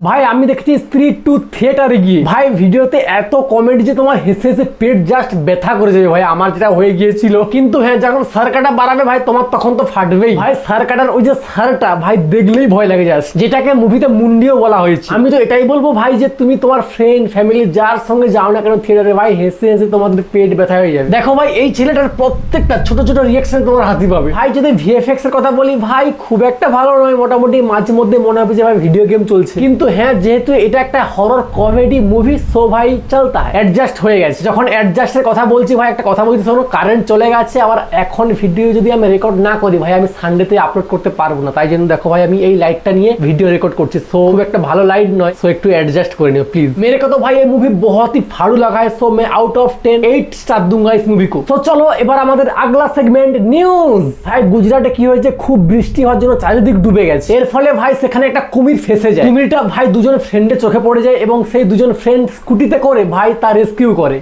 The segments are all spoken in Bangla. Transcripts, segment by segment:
ভাই আমি দেখছি স্ত্রী টু থিয়েটারে গিয়ে ভাই ভিডিওতে এত কমেন্ট যে তোমার হেসে হেসে পেট জাস্ট ব্যথা করে যাবে ভাই, আমার যেটা হয়ে গিয়েছিল। কিন্তু হ্যাঁ, যখন সারকাটা বাড়াবে ভাই তোমার তখন তো ফাটবেই ভাই। সারকাটার ওই যে সারটা ভাই দেখলেই ভয় লাগে যাস, যেটাকে মুভিতে মুন্ডিও বলা হয়েছে। আমি তো এটাই বলবো ভাই যে তুমি তোমার ফ্রেন্ড ফ্যামিলি যার সঙ্গে যাও না কেন থিয়েটারে ভাই, হেসে হেসে তোমাদের পেট ব্যথা হয়ে যাবে। দেখো ভাই এই ছেলেটার প্রত্যেকটা ছোট ছোট রিয়াকশন তোমার হাসি পাবে ভাই। যদি ভিএফএক্স এর কথা বলি ভাই খুব একটা ভালো নয়, মোটামুটি মাঝে মধ্যে মনে হবে যে ভাই ভিডিও গেম চলছে। কিন্তু হ্যাঁ, যেহেতু এটা একটা হরর কমেডি মুভি সো ভাই চলতা অ্যাডজাস্ট হয়ে গেছে। যখন অ্যাডজাস্টের কথা বলছি ভাই, একটা কথা বলছি শোনো, কারেন্ট চলে গেছে। আবার এখন ভিডিও যদি আমি রেকর্ড না করি ভাই, আমি সানডেতে আপলোড করতে পারবো না। তাই জন্য দেখো ভাই আমি এই লাইটটা নিয়ে ভিডিও রেকর্ড করছি। সো খুব একটা ভালো লাইট নয়, সো একটু অ্যাডজাস্ট করে নিও প্লিজ। मेरे को तो भाई ये मूवी बहुत ही फाड़ू लगा है, सो मैं आउट ऑफ 10 8 स्टार दूंगा इस मूवी को। तो चलो এবার আমাদের আগলা সেগমেন্ট নিউজ। ভাই গুজরাটে কি হয়েছে, খুব বৃষ্টি হওয়ার জন্য চারিদিক ডুবে গেছে। এর ফলে ভাই সেখানে একটা কুমির ফেসে যায়। কুমিরটা ভাই দুজন ফ্রেন্ডের চোখে পড়ে যায় এবং সেই দুজন ফ্রেন্ড স্কুটিতে করে ভাই তার রেস্কিউ করে।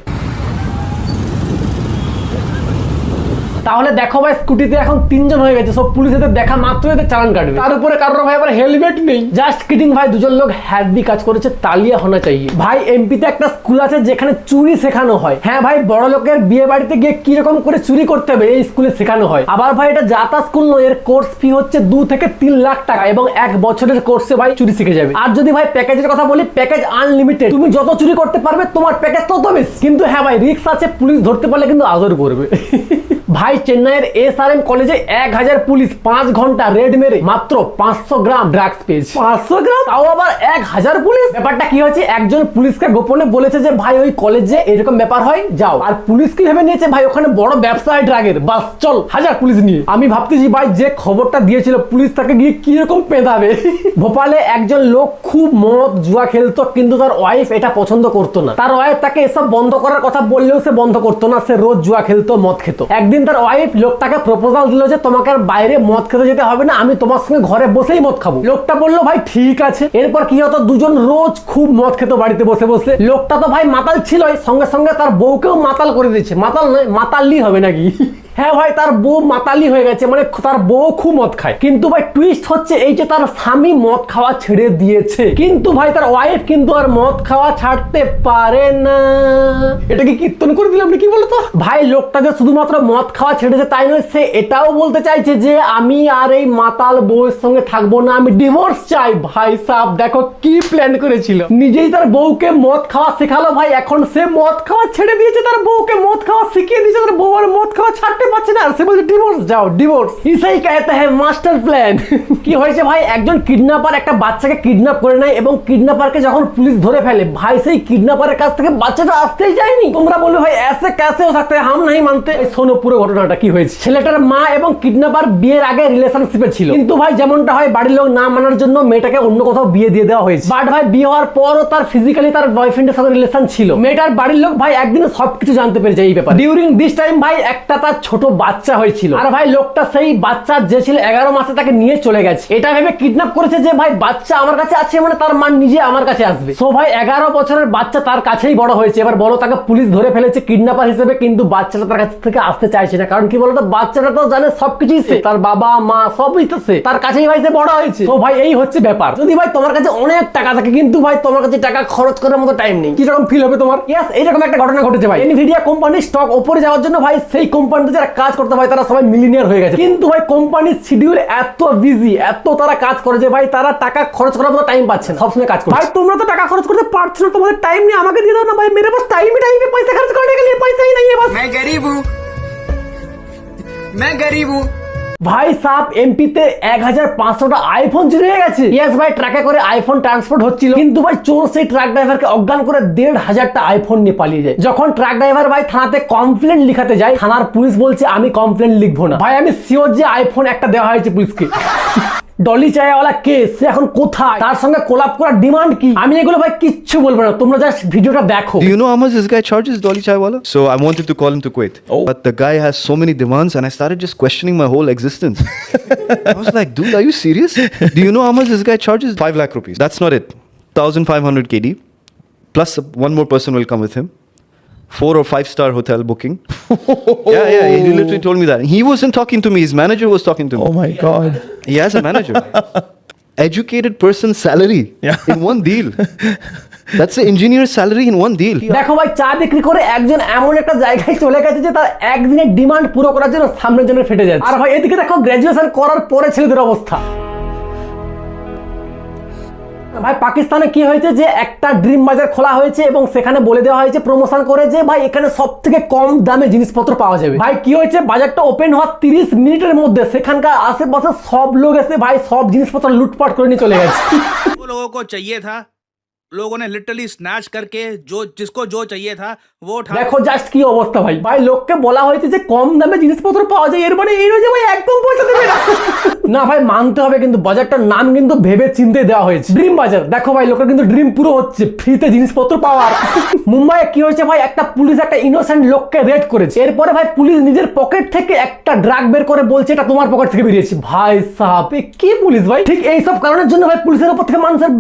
তাহলে দেখো ভাই স্কুটিতে এখন 3 জন হয়ে গেছে। সব পুলিশ এদের দেখা মাত্র এদের চালান কাটবে। তার উপরে কারোর ভাই আবার হেলমেট নেই। জাস্ট কিডিং ভাই, দুজন লোক হ্যাভি কাজ করেছে, তালিয়া হোনা চাইয়ে। ভাই এমপিতে একটা স্কুল আছে যেখানে চুরি শেখানো হয়। হ্যাঁ ভাই, বড় লোকের বিয়ে বাড়িতে গিয়ে কি রকম করে চুরি করতে হবে এই স্কুলে শেখানো হয়। আবার ভাই এটা যাতা স্কুল নয়, এর কোর্স ফি হচ্ছে 2 থেকে 3 লাখ টাকা এবং 1 বছরের কোর্সে ভাই চুরি শিখে যাবে। আর যদি ভাই প্যাকেজের কথা বলি, প্যাকেজ আনলিমিটেড, তুমি যত চুরি করতে পারবে তোমার প্যাকেজ তত বেশি। কিন্তু হ্যাঁ ভাই রিস্ক আছে, পুলিশ ধরতে পারলে কিন্তু আদর করবে। ভাই চেন্নাইয়ের এসআরএম কলেজে 1000 পুলিশ 5 ঘন্টা রেড মেরে মাত্র 500 গ্রাম ড্রাগস পেয়েছে। 500 গ্রাম, তাও আবার 1000 পুলিশ। ব্যাপারটা কি হয়েছে, একজন পুলিশকে গোপনে বলেছে যে ভাই ওই কলেজে এরকম ব্যাপার হয়, যাও। আর পুলিশ কি ভেবে নিয়েছে ভাই ওখানে বড় ব্যবসা হয় ড্রাগের, বাস চল 1000 পুলিশ নিয়ে। আমি ভাবতেছি ভাই যে খবরটা দিয়েছিল পুলিশ তাকে গিয়ে কি রকম পেঁদাবে। ভোপালে একজন লোক খুব মদ জুয়া খেলতো, কিন্তু তার ওয়াইফ এটা পছন্দ করতো না। তার ওয়াইফ তাকে এসব বন্ধ করার কথা বললেও সে বন্ধ করতো না। সে রোজ জুয়া খেলতো, মদ খেত। একদিন তার ওয়াইফ লোকটাকে প্রপোজাল দিল যে তোমাকে আর বাইরে মদ খেতে যেতে হবে না, আমি তোমার সঙ্গে ঘরে বসেই মদ খাবো। লোকটা বললো ভাই ঠিক আছে। এরপর কি হতো, দুজন রোজ খুব মদ খেত বাড়িতে বসে বসে। লোকটা তো ভাই মাতাল ছিল, সঙ্গে সঙ্গে তার বউকেও মাতাল করে দিচ্ছে। মাতাল নয়, মাতালি হবে নাকি। হ্যাঁ ভাই তার বউ মাতালি হয়ে গেছে, মানে তার বউ খুব মদ খায়। কিন্তু ভাই টুইস্ট হচ্ছে এই যে তার স্বামী মদ খাওয়া ছেড়ে দিয়েছে, কিন্তু ভাই তার ওয়াইফ কিন্তু আর মদ খাওয়া ছাড়তে পারে না। এটা কি কীর্তন করে দিলাম নাকি বলতো ভাই। লোকটা যে শুধুমাত্র মদ খাওয়া ছেড়েছে তাই নয়, সে এটাও বলতে চাইছে যে আমি আর এই মাতাল বউয়ের সঙ্গে থাকবো না, আমি ডিভোর্স চাই। ভাই সাহেব দেখো কি প্ল্যান করেছিল, নিজেই তার বউকে মদ খাওয়া শেখালো ভাই। এখন সে মদ খাওয়া ছেড়ে দিয়েছে, তার বউকে মদ খাওয়া শিখিয়ে দিয়েছে, তার বউ আর মদ খাওয়া ছাড়তে পারছে না। সে বলছে ডিভোর্স যাও, ডিভোর্স। ইসাই कहते हैं মাস্টার প্ল্যান। কি হয়েছে ভাই, একজন কিডন্যাপার একটা বাচ্চাকে কিডন্যাপ করে নেয় এবং কিডন্যাপারকে যখন পুলিশ ধরে ফেলে ভাই, সেই কিডন্যাপারের কাছ থেকে বাচ্চাটা আসতেই যায়নি। তোমরা বলবে ভাই ऐसे कैसे हो सकता है, हम नहीं मानते। শোনো পুরো ঘটনাটা কি হয়েছে। ছেলেটার মা এবং কিডন্যাপার বিয়ের আগে রিলেশনশিপে ছিল, কিন্তু ভাই যেমনটা হয় বাড়ির লোক না মানার জন্য মেয়েটাকে অন্য কোথাও বিয়ে দিয়ে দেওয়া হয়েছে। বাট ভাই বিয়ে হওয়ার পরও তার ফিজিক্যালি তার বয়ফ্রেন্ডের সাথে রিলেশন ছিল। মেয়েটার বাড়ির লোক ভাই একদিনে সবকিছু জানতে পেরেছে এই ব্যাপারে। ডিউরিং দিস টাইম ভাই একটা তার ছোট বাচ্চা হয়েছিল, আর ভাই লোকটা সেই বাচ্চা যে ছিল 11 মাসে তাকে নিয়ে চলে গেছে। এটা ভেবে কিডন্যাপ করেছে যে ভাই বাচ্চা আমার কাছে আছে মানে তার মা নিজে আমার কাছে আসবে। সো ভাই 11 বছরের বাচ্চা তার কাছেই বড় হয়েছে। এবার বলো তাকে পুলিশ ধরে ফেলেছে কিডন্যাপার হিসেবে, কিন্তু বাচ্চাটা তার কাছ থেকে আসতে চাইছে না। কারণ কি বলতো, বাচ্চাটা তো জানে সবকিছুই, সে তার বাবা মা সবই তো সে তার কাছেই ভাই সে বড় হয়েছে। তো ভাই এই হচ্ছে ব্যাপার। যদি ভাই তোমার কাছে অনেক টাকা থাকে কিন্তু ভাই তোমার কাছে টাকা খরচ করার মতো টাইম নেই, কিরকম ফিল হবে তোমার? ইয়েস, এইরকম একটা ঘটনা ঘটেছে ভাই। এনভিডিয়া কোম্পানির স্টক উপরে যাওয়ার জন্য ভাই সেই কোম্পানিতে যারা কাজ করতে ভাই তারা সবাই মিলিনিয়ার হয়ে গেছে। কিন্তু ভাই কোম্পানির শিডিউল এত বিজি, এত তারা কাজ করে যে ভাই তারা টাকা খরচ করার মতো টাইম পাচ্ছে না, সবসময় কাজ করে। ভাই তোমরা তো টাকা খরচ করতে পারছো না, তোমাদের টাইম নিয়ে আমাকে দিয়ে দাও না ভাই। मेरे पास टाइम ही पैसे खर्च करने के लिए पैसा ही नहीं है बस। मैं गरीब हूँ, मैं गरीब हूँ। ভাই সাপ এমপিতে 1500টা আইফোন চুরি হয়ে গেছে। ইয়েস ভাই, ট্রাকে করে আইফোন ট্রান্সপোর্ট হচ্ছিল, কিন্তু ভাই চোর সেই ট্রাক ড্রাইভারকে অজ্ঞান করে 1500টা আইফোন নিয়ে পালিয়ে যায়। যখন ট্রাক ড্রাইভার ভাই থানাতে কমপ্লেন লিখাতে যায়, থানার পুলিশ বলছে আমি কমপ্লেন লিখবো না। ভাই আমি শিওর যে আইফোন একটা দেওয়া হয়েছে পুলিশকে। ডলি চায়াওয়ালা কেস, সে এখন কোথায়, তার সঙ্গে কোলাপ করার ডিমান্ড কি, আমি এগুলো ভাই কিচ্ছু বলবো না, তোমরা জাস্ট ভিডিওটা দেখো। Do you know how much this guy charges, Dolly Chaiwala? So I wanted to call him to quit. But the guy has so many demands and I started just questioning my whole existence. I was like, dude, are you serious? Do you know how much this guy charges? 5 lakh rupees. That's not it. 1500 KD. Plus one more person will come with him. 4 or 5 star hotel booking. Yeah, he literally told me that. He wasn't talking to me, his manager was talking to me. Oh my God. He has a manager. educated person's salary Yeah. in one deal. That's the engineer's salary in one deal. দেখো ভাই চা বিক্রি করে একজন এমন একটা জায়গায় চলে গেছে যে তার একদিনের ডিমান্ড পুরো করার জন্য সামনের জন্য ফেটে যাচ্ছে। আর ভাই এদিকে দেখো গ্রাজুয়েশন করার পরে ছেলেদের অবস্থা। ভাই পাকিস্তানে কি হয়েছে যে একটা ড্রিম বাজার খোলা হয়েছে এবং সেখানে বলে দেওয়া হয়েছে প্রমোশন করে যে ভাই এখানে সব থেকে কম দামে জিনিসপত্র পাওয়া যাবে। ভাই কি হয়েছে বাজারটা ওপেন হওয়ার 30 মিনিটের মধ্যে সেখানকার আশেপাশে সব লোক এসে ভাই সব জিনিসপত্র লুটপাট করে নিয়ে চলে গেছে। वो लोगों को चाहिए था, लोगों ने लिटरली स्नैच करके जिसको जो चाहिए था वो उठा। দেখো জাস্ট কি অবস্থা ভাই। ভাই লোককে বলা হয়েছে যে কম দামে জিনিসপত্র পাওয়া যায়, এর মানে এই নয় যে ভাই একদম পয়সা দেবে না। না ভাই মানতে হবে কিন্তু বাজারটার নাম কিন্তু ভেবে চিন্তে দেওয়া হয়েছে ড্রিম বাজার। দেখো ভাই লোকের কিন্তু ড্রিম পুরো হচ্ছে, ফ্রিতে জিনিসপত্র পাওয়ার। মুম্বাইয়ে কি হয়েছে ভাই একটা পুলিশ একটা ইনোসেন্ট লোককে রেড করেছে। এরপরে ভাই পুলিশ নিজের পকেট থেকে একটা ড্রাগ বের করে বলছে এটা তোমার পকেট থেকে বেরিয়েছে। ভাই সাহেব এ কি পুলিশ ভাই? ঠিক এই সব কারণের জন্য ভাই পুলিশের উপর থেকে মানুষের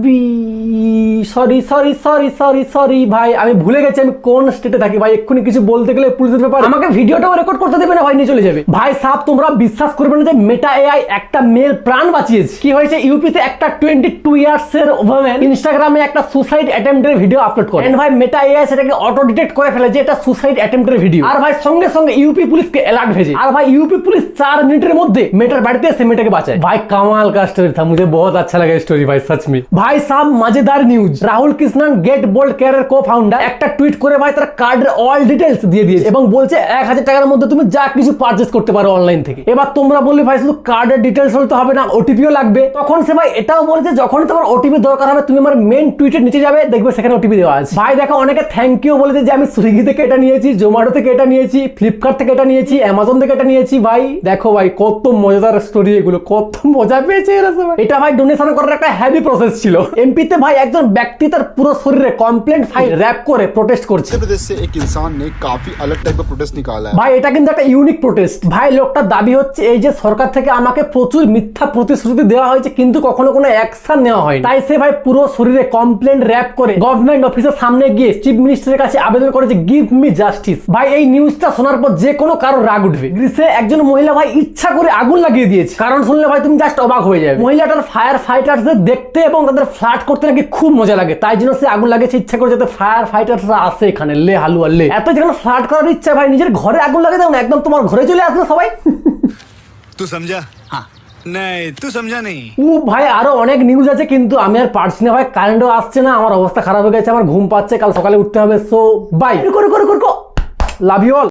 সরি ভাই আমি ভুলে গেছি আমি কোন স্টেটে থাকি ভাই। এক্ষুনি কিছু বলতে গেলে পুলিশের ব্যাপার আমাকে ভিডিওটাও রেকর্ড করতে দেবে না ভাই, নিয়ে চলে যাবে। ভাই সাহেব তোমরা বিশ্বাস করবে না যে মেটা এআই একটা মেয়ের প্রাণ বাঁচিয়েছে। কি হয়েছে ইউপিতে একটা 22 ইয়ার্স এর ওম্যান ইনস্টাগ্রামে একটা সুসাইড অ্যাটেম্পটের ভিডিও আপলোড করে। এন্ড ভাই মেটা এআই সেটাকে অটো ডিটেক্ট করে ফেলে যে এটা সুসাইড অ্যাটেম্পটের ভিডিও। আর ভাই সঙ্গে সঙ্গে ইউপি পুলিশকে অ্যালার্ট ভেজে। আর ভাই ইউপি পুলিশ 4 মিনিটের মধ্যে মেটার বাড়িতে এসে মেটাকে বাঁচায়। ভাই কামাল का स्टोरी था, मुझे बहुत अच्छा लगा स्टोरी भाई सच में। भाई साहब मजेदार news, Rahul Krishnan get bold কেয়ারের কো-ফাউন্ডার একটা টুইট করে ভাই তার কার্ডের অল ডিটেইলস দিয়ে দিয়েছে এবং বলছে 1000 টাকার মধ্যে তুমি যা কিছু পারচেজ করতে পারো অনলাইন থেকে। এবার তোমরা বললে ভাই শুধু কার্ডের ডিটেইলস হলে তো হবে না, ওটিপিও লাগবে। তখন সে ভাই এটাও বলেছে যখন তোমার ওটিপি দরকার হবে তুমি আমার মেইন টুইটের নিচে যাবে, দেখবে সেখানে ওটিপি দেওয়া আছে। ভাই দেখো অনেকে থ্যাংক ইউ বলেছে যে আমি সুইগি থেকে এটা নিয়েছি, জোম্যাটো থেকে এটা নিয়েছি, ফ্লিপকার্ট থেকে এটা নিয়েছি, অ্যামাজন থেকে এটা নিয়েছি। ভাই দেখো ভাই কত মজাদার স্টোরি এগুলো, কত মজা পেয়েছে এরা সবাই। এটা ভাই ডোনেশন করার একটা হেভি প্রসেস ছিল। এমপিতে ভাই একজন ব্যক্তি তার পুরো শরীরে কমপ্লেন্ট ফাইল র‍্যাপ করে প্রোটেস্ট করছে। मध्य प्रदेश से एक इंसान ने काफी अलग टाइप का प्रोटेस्ट निकाला है। ভাই এটা কিন্তু একটা ইউনিক প্রোটেস্ট। ভাই লোকটার দাবি হচ্ছে এই যে সরকার থেকে আমাকে প্রচুর মিথ্যা প্রতিশ্রুতি দেওয়া হয়েছে কিন্তু কখনো কোনো অ্যাকশন নেওয়া হয়নি, তাই সে ভাই পুরো শরীরে কমপ্লেন্ট র‍্যাপ করে গভর্নমেন্ট অফিসের সামনে গিয়ে চিফ মিনিস্টারের কাছে আবেদন করেছে গিভ মি জাস্টিস। ভাই এই নিউজটা শোনার পর যে কোনো কারো রাগ উঠবে। গ্রিসে একজন মহিলা ভাই ইচ্ছা করে আগুন লাগিয়ে দিয়েছে, কারণ শুনলে ভাই তুমি জাস্ট অবাক হয়ে যাবে। মহিলাটার ফায়ার ফাইটারদের দেখতে এবং তাদের ফ্ল্যাট করতে নাকি খুব মজা লাগে, তাই জন্য সে আগুন লাগিয়েছে ইচ্ছা করে যাতে ফায়ার ফাইটাররা আসে এখানে লে হালুয়া লে। এত যেখানে ফ্ল্যাট করার ইচ্ছা ভাই নিজের ঘরে আগুন লাগিয়ে দাও না, একদম তোমার ঘরে চলে আসবে সবাই। तू समझा? हाँ नहीं तू समझा नहीं। ও ভাই আরো অনেক নিউজ আছে কিন্তু আমি আর পারছি না ভাই, কারেন্টও আসছে না, আমার অবস্থা খারাপ হয়ে গেছে, আমার ঘুম পাচ্ছে, কাল সকালে উঠতে হবে। So bye, love you all.